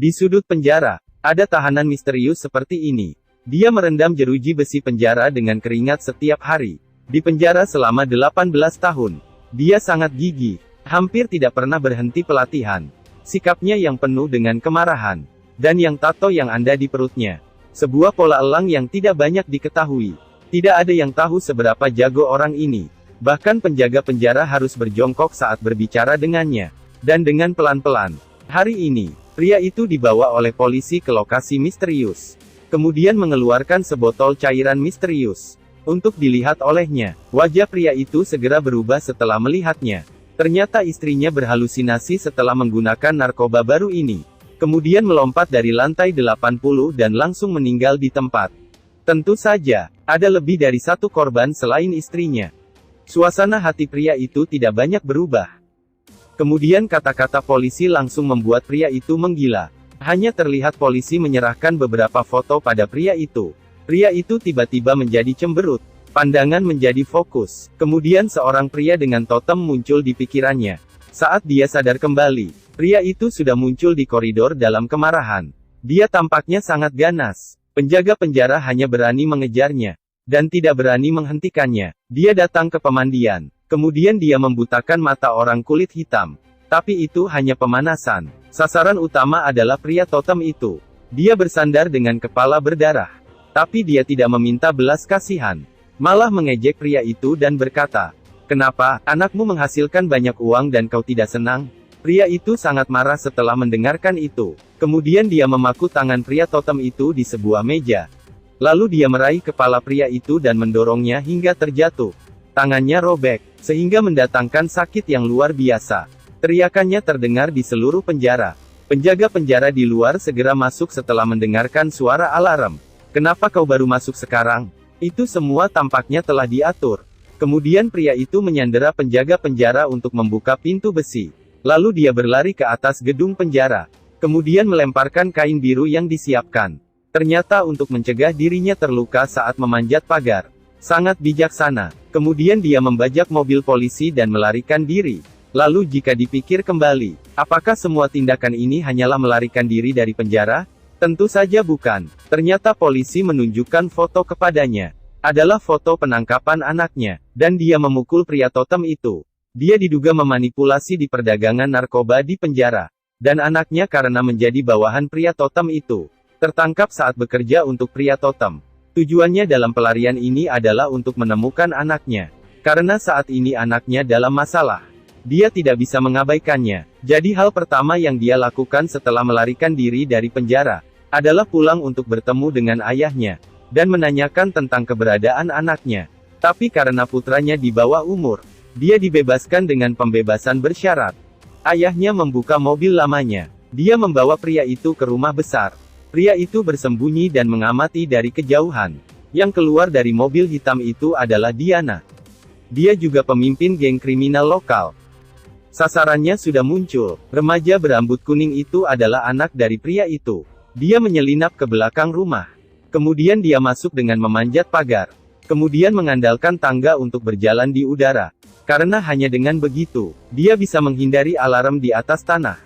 Di sudut penjara, ada tahanan misterius seperti ini. Dia merendam jeruji besi penjara dengan keringat setiap hari. Di penjara selama 18 tahun. Dia sangat gigih, hampir tidak pernah berhenti pelatihan. Sikapnya yang penuh dengan kemarahan. Dan yang tato yang ada di perutnya. Sebuah pola elang yang tidak banyak diketahui. Tidak ada yang tahu seberapa jago orang ini. Bahkan penjaga penjara harus berjongkok saat berbicara dengannya. Dan dengan pelan-pelan. Hari ini, pria itu dibawa oleh polisi ke lokasi misterius. Kemudian mengeluarkan sebotol cairan misterius. Untuk dilihat olehnya, wajah pria itu segera berubah setelah melihatnya. Ternyata istrinya berhalusinasi setelah menggunakan narkoba baru ini. Kemudian melompat dari lantai 80 dan langsung meninggal di tempat. Tentu saja, ada lebih dari satu korban selain istrinya. Suasana hati pria itu tidak banyak berubah. Kemudian kata-kata polisi langsung membuat pria itu menggila. Hanya terlihat polisi menyerahkan beberapa foto pada pria itu. Pria itu tiba-tiba menjadi cemberut. Pandangan menjadi fokus. Kemudian seorang pria dengan totem muncul di pikirannya. Saat dia sadar kembali, pria itu sudah muncul di koridor dalam kemarahan. Dia tampaknya sangat ganas. Penjaga penjara hanya berani mengejarnya. Dan tidak berani menghentikannya. Dia datang ke pemandian. Kemudian dia membutakan mata orang kulit hitam. Tapi itu hanya pemanasan. Sasaran utama adalah pria totem itu. Dia bersandar dengan kepala berdarah. Tapi dia tidak meminta belas kasihan. Malah mengejek pria itu dan berkata, "Kenapa, anakmu menghasilkan banyak uang dan kau tidak senang?" Pria itu sangat marah setelah mendengarkan itu. Kemudian dia memaku tangan pria totem itu di sebuah meja. Lalu dia meraih kepala pria itu dan mendorongnya hingga terjatuh. Tangannya robek, sehingga mendatangkan sakit yang luar biasa. Teriakannya terdengar di seluruh penjara. Penjaga penjara di luar segera masuk setelah mendengarkan suara alarm. "Kenapa kau baru masuk sekarang? Itu semua tampaknya telah diatur." Kemudian pria itu menyandera penjaga penjara untuk membuka pintu besi. Lalu dia berlari ke atas gedung penjara. Kemudian melemparkan kain biru yang disiapkan. Ternyata untuk mencegah dirinya terluka saat memanjat pagar. Sangat bijaksana. Kemudian dia membajak mobil polisi dan melarikan diri. Lalu jika dipikir kembali, apakah semua tindakan ini hanyalah melarikan diri dari penjara? Tentu saja bukan. Ternyata polisi menunjukkan foto kepadanya. Adalah foto penangkapan anaknya. Dan dia memukul pria totem itu. Dia diduga memanipulasi di perdagangan narkoba di penjara. Dan anaknya karena menjadi bawahan pria totem itu. Tertangkap saat bekerja untuk pria totem. Tujuannya dalam pelarian ini adalah untuk menemukan anaknya. Karena saat ini anaknya dalam masalah. Dia tidak bisa mengabaikannya. Jadi hal pertama yang dia lakukan setelah melarikan diri dari penjara, adalah pulang untuk bertemu dengan ayahnya. Dan menanyakan tentang keberadaan anaknya. Tapi karena putranya di bawah umur, dia dibebaskan dengan pembebasan bersyarat. Ayahnya membuka mobil lamanya. Dia membawa pria itu ke rumah besar. Pria itu bersembunyi dan mengamati dari kejauhan. Yang keluar dari mobil hitam itu adalah Diana. Dia juga pemimpin geng kriminal lokal. Sasarannya sudah muncul. Remaja berambut kuning itu adalah anak dari pria itu. Dia menyelinap ke belakang rumah. Kemudian dia masuk dengan memanjat pagar. Kemudian mengandalkan tangga untuk berjalan di udara. Karena hanya dengan begitu, dia bisa menghindari alarm di atas tanah.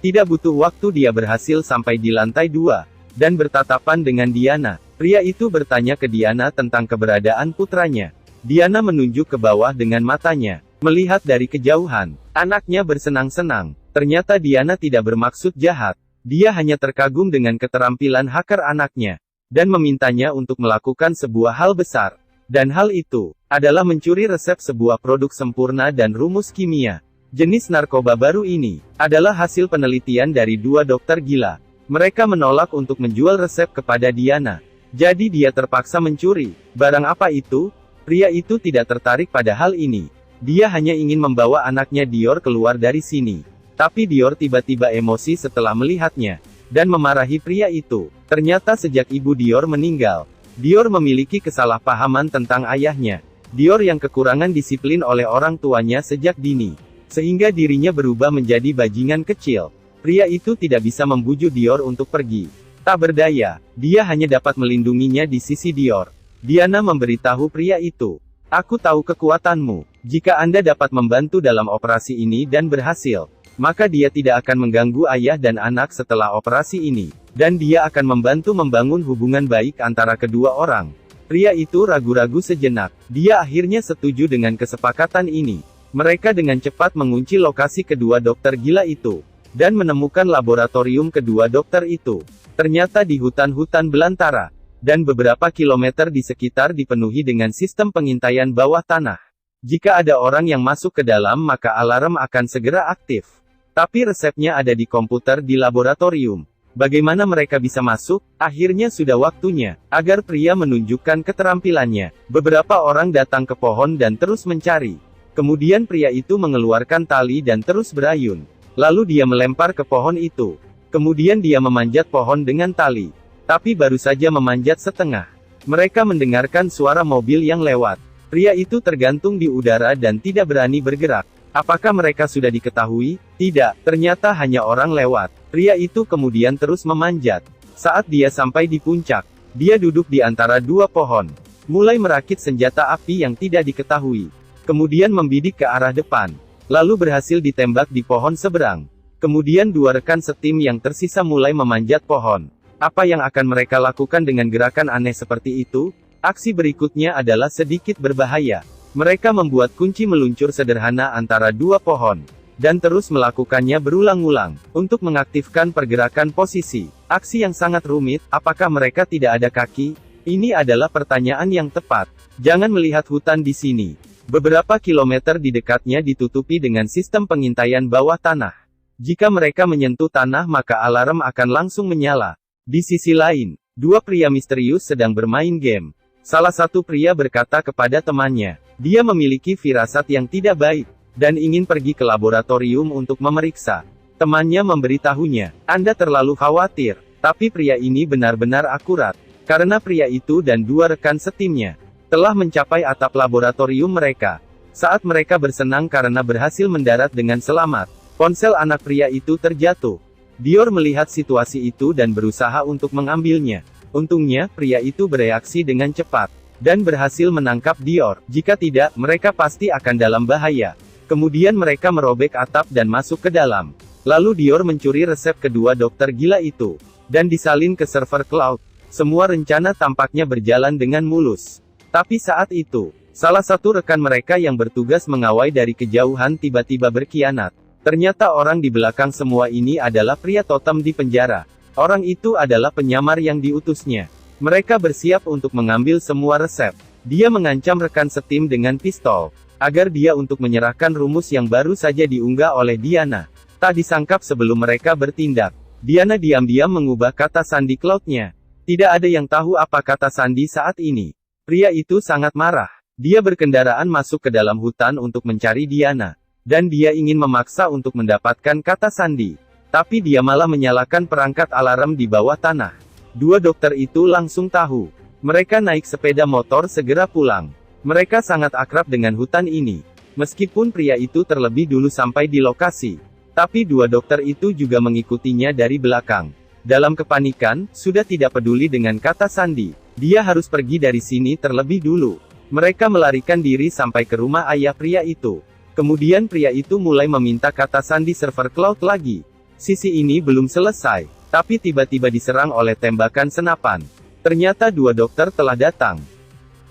Tidak butuh waktu dia berhasil sampai di lantai 2, dan bertatapan dengan Diana. Pria itu bertanya ke Diana tentang keberadaan putranya. Diana menunjuk ke bawah dengan matanya, melihat dari kejauhan. Anaknya bersenang-senang. Ternyata Diana tidak bermaksud jahat. Dia hanya terkagum dengan keterampilan hacker anaknya, dan memintanya untuk melakukan sebuah hal besar. Dan hal itu adalah mencuri resep sebuah produk sempurna dan rumus kimia. Jenis narkoba baru ini adalah hasil penelitian dari 2 dokter gila. Mereka menolak untuk menjual resep kepada Diana. Jadi dia terpaksa mencuri. Barang apa itu? Pria itu tidak tertarik pada hal ini. Dia hanya ingin membawa anaknya Dior keluar dari sini. Tapi Dior tiba-tiba emosi setelah melihatnya. Dan memarahi pria itu. Ternyata sejak ibu Dior meninggal, Dior memiliki kesalahpahaman tentang ayahnya. Dior yang kekurangan disiplin oleh orang tuanya sejak dini. Sehingga dirinya berubah menjadi bajingan kecil. Pria itu tidak bisa membujuk Dior untuk pergi. Tak berdaya, dia hanya dapat melindunginya di sisi Dior. Diana memberitahu pria itu, "Aku tahu kekuatanmu. Jika Anda dapat membantu dalam operasi ini dan berhasil, maka dia tidak akan mengganggu ayah dan anak setelah operasi ini, dan dia akan membantu membangun hubungan baik antara kedua orang. Pria itu ragu-ragu sejenak. Dia akhirnya setuju dengan kesepakatan ini. Mereka dengan cepat mengunci lokasi kedua dokter gila itu, dan menemukan laboratorium kedua dokter itu. Ternyata di hutan-hutan belantara, dan beberapa kilometer di sekitar dipenuhi dengan sistem pengintaian bawah tanah. Jika ada orang yang masuk ke dalam maka alarm akan segera aktif. Tapi resepnya ada di komputer di laboratorium. Bagaimana mereka bisa masuk? Akhirnya sudah waktunya, agar pria menunjukkan keterampilannya. Beberapa orang datang ke pohon dan terus mencari. Kemudian pria itu mengeluarkan tali dan terus berayun. Lalu dia melempar ke pohon itu. Kemudian dia memanjat pohon dengan tali. Tapi baru saja memanjat setengah. Mereka mendengarkan suara mobil yang lewat. Pria itu tergantung di udara dan tidak berani bergerak. Apakah mereka sudah diketahui? Tidak, ternyata hanya orang lewat. Pria itu kemudian terus memanjat. Saat dia sampai di puncak, dia duduk di antara dua pohon. Mulai merakit senjata api yang tidak diketahui. Kemudian membidik ke arah depan. Lalu berhasil ditembak di pohon seberang. Kemudian dua rekan setim yang tersisa mulai memanjat pohon. Apa yang akan mereka lakukan dengan gerakan aneh seperti itu? Aksi berikutnya adalah sedikit berbahaya. Mereka membuat kunci meluncur sederhana antara dua pohon, dan terus melakukannya berulang-ulang, untuk mengaktifkan pergerakan posisi. Aksi yang sangat rumit, apakah mereka tidak ada kaki? Ini adalah pertanyaan yang tepat. Jangan melihat hutan di sini. Beberapa kilometer di dekatnya ditutupi dengan sistem pengintaian bawah tanah. Jika mereka menyentuh tanah maka alarm akan langsung menyala. Di sisi lain, dua pria misterius sedang bermain game. Salah satu pria berkata kepada temannya, dia memiliki firasat yang tidak baik, dan ingin pergi ke laboratorium untuk memeriksa. Temannya memberitahunya, Anda terlalu khawatir, tapi pria ini benar-benar akurat, karena pria itu dan dua rekan setimnya, telah mencapai atap laboratorium mereka. Saat mereka bersenang karena berhasil mendarat dengan selamat, ponsel anak pria itu terjatuh. Dior melihat situasi itu dan berusaha untuk mengambilnya. Untungnya, pria itu bereaksi dengan cepat, dan berhasil menangkap Dior. Jika tidak, mereka pasti akan dalam bahaya. Kemudian mereka merobek atap dan masuk ke dalam. Lalu Dior mencuri resep kedua dokter gila itu, dan disalin ke server cloud. Semua rencana tampaknya berjalan dengan mulus. Tapi saat itu, salah satu rekan mereka yang bertugas mengawal dari kejauhan tiba-tiba berkhianat. Ternyata orang di belakang semua ini adalah pria totem di penjara. Orang itu adalah penyamar yang diutusnya. Mereka bersiap untuk mengambil semua resep. Dia mengancam rekan setim dengan pistol, agar dia untuk menyerahkan rumus yang baru saja diunggah oleh Diana. Tak disangkap sebelum mereka bertindak, Diana diam-diam mengubah kata sandi cloud-nya. Tidak ada yang tahu apa kata sandi saat ini. Pria itu sangat marah. Dia berkendaraan masuk ke dalam hutan untuk mencari Diana. Dan dia ingin memaksa untuk mendapatkan kata sandi. Tapi dia malah menyalakan perangkat alarm di bawah tanah. Dua dokter itu langsung tahu. Mereka naik sepeda motor segera pulang. Mereka sangat akrab dengan hutan ini. Meskipun pria itu terlebih dulu sampai di lokasi. Tapi dua dokter itu juga mengikutinya dari belakang. Dalam kepanikan, sudah tidak peduli dengan kata sandi. Dia harus pergi dari sini terlebih dulu. Mereka melarikan diri sampai ke rumah ayah pria itu. Kemudian pria itu mulai meminta kata sandi server cloud lagi. Sisi ini belum selesai, tapi tiba-tiba diserang oleh tembakan senapan. Ternyata dua dokter telah datang.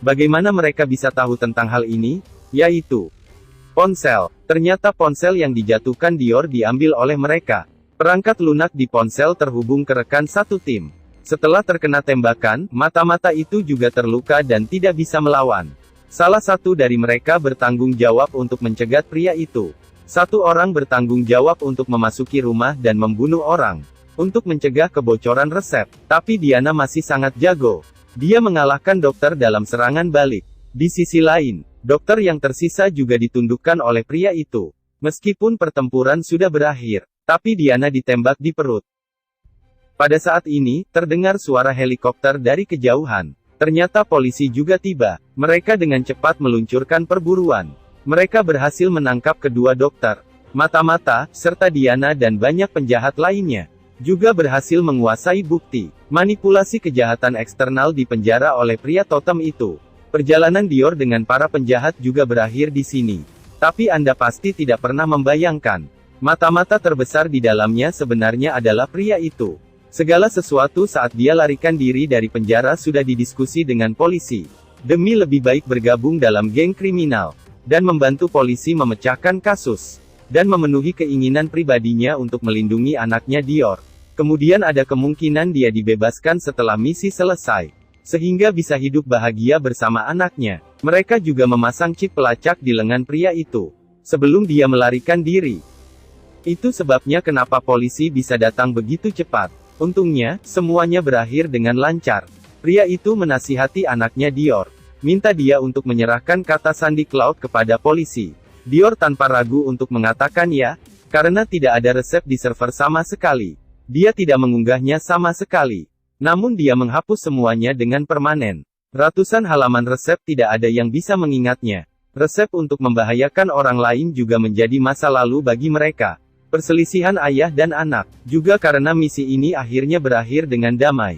Bagaimana mereka bisa tahu tentang hal ini? Yaitu ponsel. Ternyata ponsel yang dijatuhkan Dior diambil oleh mereka. Perangkat lunak di ponsel terhubung ke rekan satu tim. Setelah terkena tembakan, mata-mata itu juga terluka dan tidak bisa melawan. Salah satu dari mereka bertanggung jawab untuk mencegat pria itu. Satu orang bertanggung jawab untuk memasuki rumah dan membunuh orang. Untuk mencegah kebocoran resep. Tapi Diana masih sangat jago. Dia mengalahkan dokter dalam serangan balik. Di sisi lain, dokter yang tersisa juga ditundukkan oleh pria itu. Meskipun pertempuran sudah berakhir, tapi Diana ditembak di perut. Pada saat ini, terdengar suara helikopter dari kejauhan. Ternyata polisi juga tiba. Mereka dengan cepat meluncurkan perburuan. Mereka berhasil menangkap kedua dokter, mata-mata, serta Diana dan banyak penjahat lainnya. Juga berhasil menguasai bukti manipulasi kejahatan eksternal di penjara oleh pria totem itu. Perjalanan Dior dengan para penjahat juga berakhir di sini. Tapi Anda pasti tidak pernah membayangkan. Mata-mata terbesar di dalamnya sebenarnya adalah pria itu. Segala sesuatu saat dia larikan diri dari penjara sudah didiskusi dengan polisi. Demi lebih baik bergabung dalam geng kriminal. Dan membantu polisi memecahkan kasus. Dan memenuhi keinginan pribadinya untuk melindungi anaknya Dior. Kemudian ada kemungkinan dia dibebaskan setelah misi selesai. Sehingga bisa hidup bahagia bersama anaknya. Mereka juga memasang chip pelacak di lengan pria itu. Sebelum dia melarikan diri. Itu sebabnya kenapa polisi bisa datang begitu cepat. Untungnya, semuanya berakhir dengan lancar. Pria itu menasihati anaknya Dior. Minta dia untuk menyerahkan kata sandi cloud kepada polisi. Dior tanpa ragu untuk mengatakan ya, karena tidak ada resep di server sama sekali. Dia tidak mengunggahnya sama sekali. Namun dia menghapus semuanya dengan permanen. Ratusan halaman resep tidak ada yang bisa mengingatnya. Resep untuk membahayakan orang lain juga menjadi masa lalu bagi mereka. Perselisihan ayah dan anak, juga karena misi ini akhirnya berakhir dengan damai.